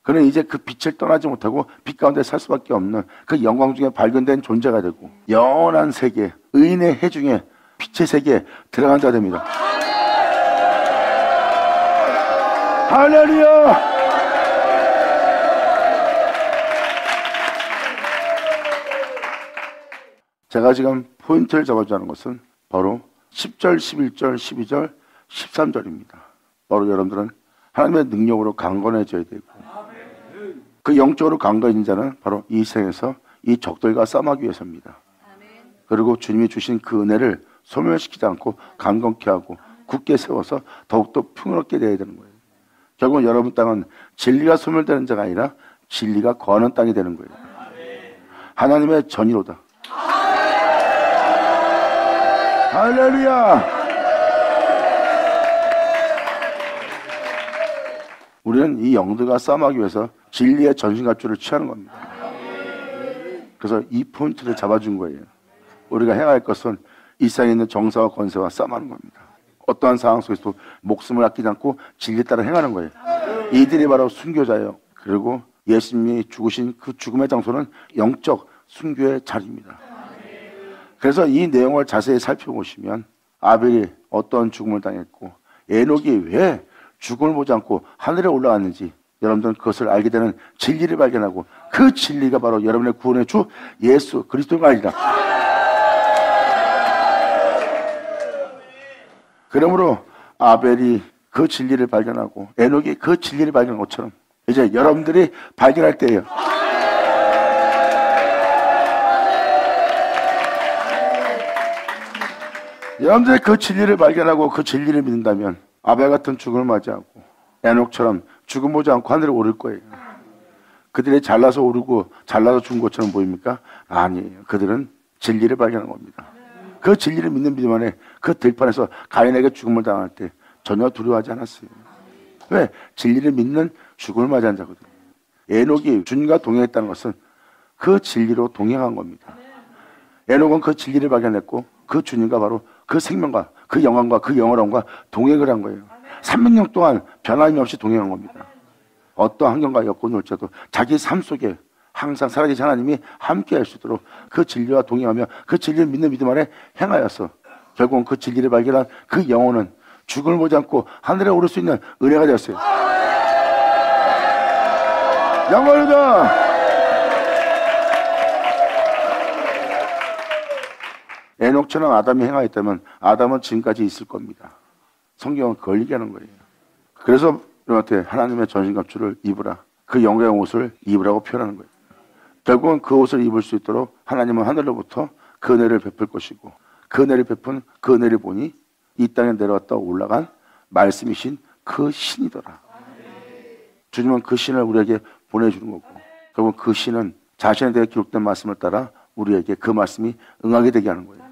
그는 이제 그 빛을 떠나지 못하고 빛 가운데 살 수밖에 없는 그 영광 중에 발견된 존재가 되고 영원한 세계, 의인의 해 중에 빛의 세계에 들어간 자가 됩니다. 할렐루야! 제가 지금 포인트를 잡아주는 것은 바로 10절, 11절, 12절, 13절입니다. 바로 여러분들은 하나님의 능력으로 강건해져야 되고, 그 영적으로 강건해진 자는 바로 이 생에서 이 적들과 싸움하기 위해서입니다. 그리고 주님이 주신 그 은혜를 소멸시키지 않고 강건케 하고 굳게 세워서 더욱더 풍요롭게 되어야 되는 거예요. 결국은 여러분 땅은 진리가 소멸되는 자가 아니라 진리가 거하는 땅이 되는 거예요. 하나님의 전이로다. 할렐루야! 우리는 이 영들과 싸움하기 위해서 진리의 전신갑주를 취하는 겁니다. 그래서 이 포인트를 잡아준 거예요. 우리가 행할 것은 이 세상에 있는 정사와 권세와 싸움하는 겁니다. 어떠한 상황 속에서도 목숨을 아끼지 않고 진리 따라 행하는 거예요. 이들이 바로 순교자예요. 그리고 예수님이 죽으신 그 죽음의 장소는 영적 순교의 자리입니다. 그래서 이 내용을 자세히 살펴보시면 아벨이 어떤 죽음을 당했고 에녹이 왜 죽음을 보지 않고 하늘에 올라갔는지 여러분들은 그것을 알게 되는 진리를 발견하고 그 진리가 바로 여러분의 구원의 주 예수 그리스도가 아니라. 그러므로 아벨이 그 진리를 발견하고 에녹이 그 진리를 발견한 것처럼 이제 여러분들이 발견할 때예요. 여러분들이 그 진리를 발견하고 그 진리를 믿는다면 아벨 같은 죽음을 맞이하고 에녹처럼 죽음 보지 않고 하늘에 오를 거예요. 그들이 잘나서 오르고 잘나서 죽은 것처럼 보입니까? 아니에요. 그들은 진리를 발견한 겁니다. 그 진리를 믿는 믿음 안에 그 들판에서 가인에게 죽음을 당할 때 전혀 두려워하지 않았어요. 왜? 진리를 믿는 죽음을 맞이한 자거든요. 에녹이 주님과 동행했다는 것은 그 진리로 동행한 겁니다. 에녹은 그 진리를 발견했고 그 주님과 바로 그 생명과 그 영광과 그 영원함과 동행을 한 거예요. 300년 동안 변함이 없이 동행한 겁니다. 어떤 환경과 여건이 올지라도 자기 삶 속에 항상 살아계신 하나님이 함께 할 수 있도록 그 진리와 동행하며 그 진리를 믿는 믿음 안에 행하여서 결국은 그 진리를 발견한 그 영혼은 죽음을 보지 않고 하늘에 오를 수 있는 은혜가 되었어요. 영광이다! 에녹처럼 아담이 행하였다면 아담은 지금까지 있을 겁니다. 성경은 그걸 얘기하는 거예요. 그래서 여러분한테 하나님의 전신갑주를 입으라. 그 영광의 옷을 입으라고 표현하는 거예요. 결국은 그 옷을 입을 수 있도록 하나님은 하늘로부터 그 은혜를 베풀 것이고 그 은혜를 베푼 그 은혜를 보니 이 땅에 내려왔다 올라간 말씀이신 그 신이더라. 주님은 그 신을 우리에게 보내주는 거고 결국 그 신은 자신에 대해 기록된 말씀을 따라 우리에게 그 말씀이 응하게 되게 하는 거예요.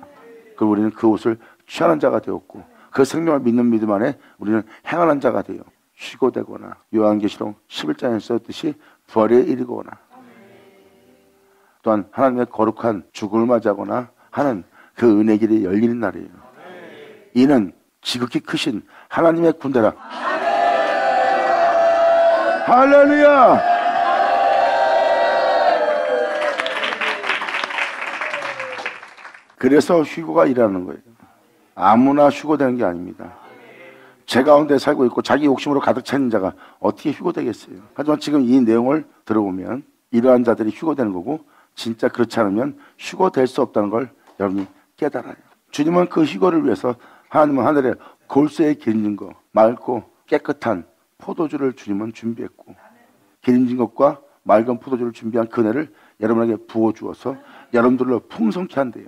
그리고 우리는 그 옷을 취하는 자가 되었고 그 생명을 믿는 믿음 안에 우리는 행하는 자가 돼요. 쉬고 되거나 요한계시록 11장에 썼듯이 부활에 이르거나 또한 하나님의 거룩한 죽음을 맞이하거나 하는 그 은혜 길이 열리는 날이에요. 이는 지극히 크신 하나님의 군대라. 할렐루야! 그래서 휴거가 일하는 거예요. 아무나 휴거되는 게 아닙니다. 제 가운데 살고 있고 자기 욕심으로 가득 차는 자가 어떻게 휴거되겠어요? 하지만 지금 이 내용을 들어보면 이러한 자들이 휴거되는 거고, 진짜 그렇지 않으면 휴거될 수 없다는 걸 여러분이 깨달아요. 주님은 그 휴거를 위해서 하나님은 하늘에 골수에 기름진 거, 맑고 깨끗한 포도주를 주님은 준비했고, 기름진 것과 맑은 포도주를 준비한 그네를 여러분에게 부어주어서 여러분들로 풍성케 한대요.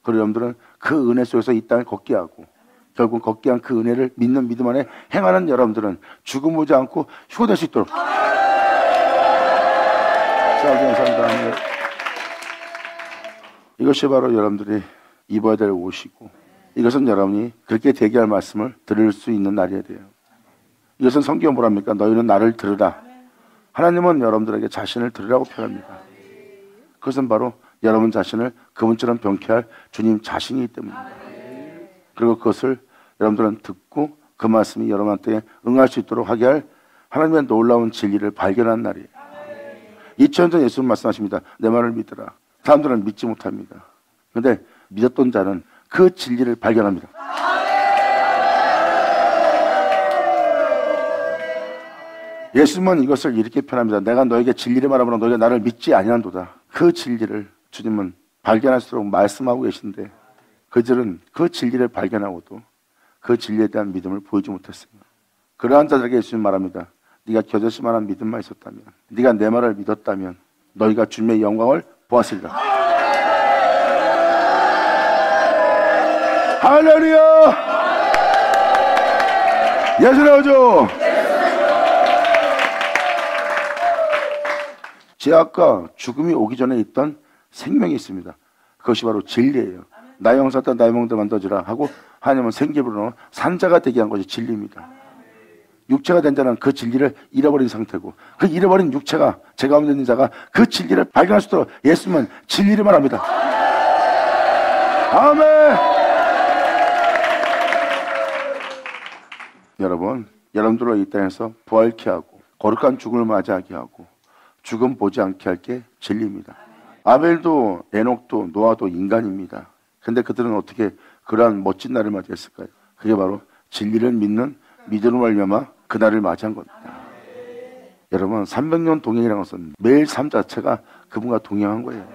그리고 여러분들은 그 은혜 속에서 이 땅을 걷게 하고, 결국 걷게 한 그 은혜를 믿는 믿음 안에 행하는 여러분들은 죽음 오지 않고 휴거될 수 있도록. 감사합니다. 이것이 바로 여러분들이 입어야 될 옷이고, 이것은 여러분이 그렇게 대기할 말씀을 들을 수 있는 날이어야 돼요. 이것은 성경은 뭐랍니까? 너희는 나를 들으라. 하나님은 여러분들에게 자신을 들으라고 표현합니다. 그것은 바로 여러분 자신을 그분처럼 병케할 주님 자신이기 때문입니다. 그리고 그것을 여러분들은 듣고 그 말씀이 여러분한테 응할 수 있도록 하게 할 하나님의 놀라운 진리를 발견한 날이에요. 2000년 전 예수님 말씀하십니다. 내 말을 믿으라. 사람들은 믿지 못합니다. 그런데 믿었던 자는 그 진리를 발견합니다. 예수님은 이것을 이렇게 표현합니다. 내가 너에게 진리를 말하므로 너희가 나를 믿지 아니한도다. 그 진리를 주님은 발견할 수 있도록 말씀하고 계신데, 그들은 그 진리를 발견하고도 그 진리에 대한 믿음을 보이지 못했어요. 그러한 자들에게 예수님 말합니다. 네가 겨자씨만한 믿음만 있었다면, 네가 내 말을 믿었다면 너희가 주님의 영광을 보았으리라. 할렐루야! 예수 나오죠? 죄악과 죽음이 오기 전에 있던 생명이 있습니다. 그것이 바로 진리예요. 나의 형상따라 나의 몸대로 만들어지라 하고 하나님은 생기부로 산자가 되게 한 것이 진리입니다. 육체가 된 자는 그 진리를 잃어버린 상태고, 그 잃어버린 육체가 제 가운데 있는 자가 그 진리를 발견할 수 있도록 예수님은 진리를 말합니다. 아멘. 여러분들로 이 땅에서 부활케 하고 거룩한 죽음을 맞이하게 하고 죽음 보지 않게 할 게 진리입니다. 아벨도 에녹도 노아도 인간입니다. 근데 그들은 어떻게 그러한 멋진 날을 맞이했을까요? 그게 바로 진리를 믿는 믿음으로 말미암아 그 날을 맞이한 겁니다. 여러분, 300년 동행이라는 것은 매일 삶 자체가 그분과 동행한 거예요.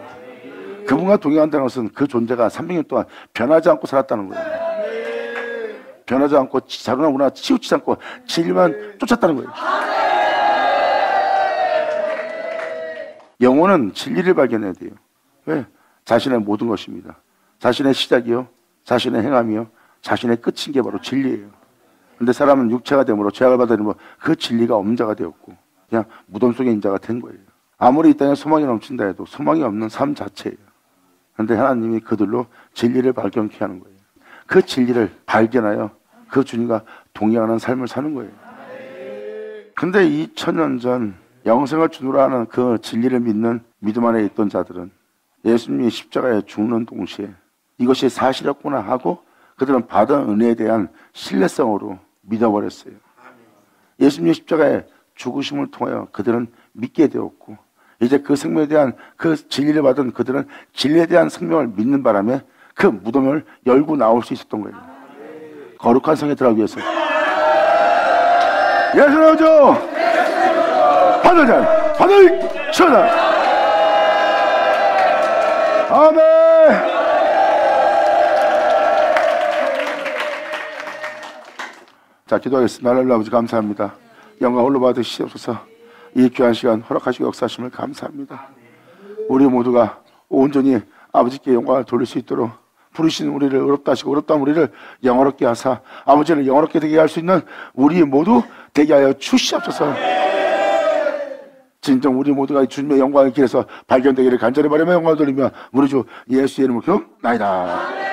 그분과 동행한다는 것은 그 존재가 300년 동안 변하지 않고 살았다는 거예요. 변하지 않고 자그나 문화 치우치지 않고 진리만 쫓았다는 거예요. 영혼은 진리를 발견해야 돼요. 왜? 자신의 모든 것입니다. 자신의 시작이요, 자신의 행함이요, 자신의 끝인 게 바로 진리예요. 근데 사람은 육체가 되므로 죄악을 받으므로 그 진리가 없는 자가 되었고 그냥 무덤 속에 있는 자가 된 거예요. 아무리 이 땅에 소망이 넘친다 해도 소망이 없는 삶 자체예요. 그런데 하나님이 그들로 진리를 발견케 하는 거예요. 그 진리를 발견하여 그 주님과 동행하는 삶을 사는 거예요. 근데 2000년 전 영생을 주노라 하는 그 진리를 믿는 믿음 안에 있던 자들은 예수님이 십자가에 죽는 동시에 이것이 사실이었구나 하고 그들은 받은 은혜에 대한 신뢰성으로 믿어버렸어요. 예수님의 십자가에 죽으심을 통하여 그들은 믿게 되었고, 이제 그 생명에 대한 그 진리를 받은 그들은 진리에 대한 생명을 믿는 바람에 그 무덤을 열고 나올 수 있었던 거예요. 거룩한 성에 들어가기 위해서. 예수 나오죠? 받을 천하. 아멘. 자, 기도하겠습니다. 하나님 아버지 감사합니다. 영광 홀로 받으시옵소서. 이 귀한 시간 허락하시고 역사하심을 감사합니다. 우리 모두가 온전히 아버지께 영광을 돌릴 수 있도록 부르신 우리를 의롭다 하시고 의롭다 우리를 영화롭게 하사 아버지를 영화롭게 되게 할 수 있는 우리 모두 되게 하여 주시옵소서. 진정 우리 모두가 주님의 영광의 길에서 발견되기를 간절히 바라며 영광을 돌리며 우리 주 예수의 이름으로 기도나이다.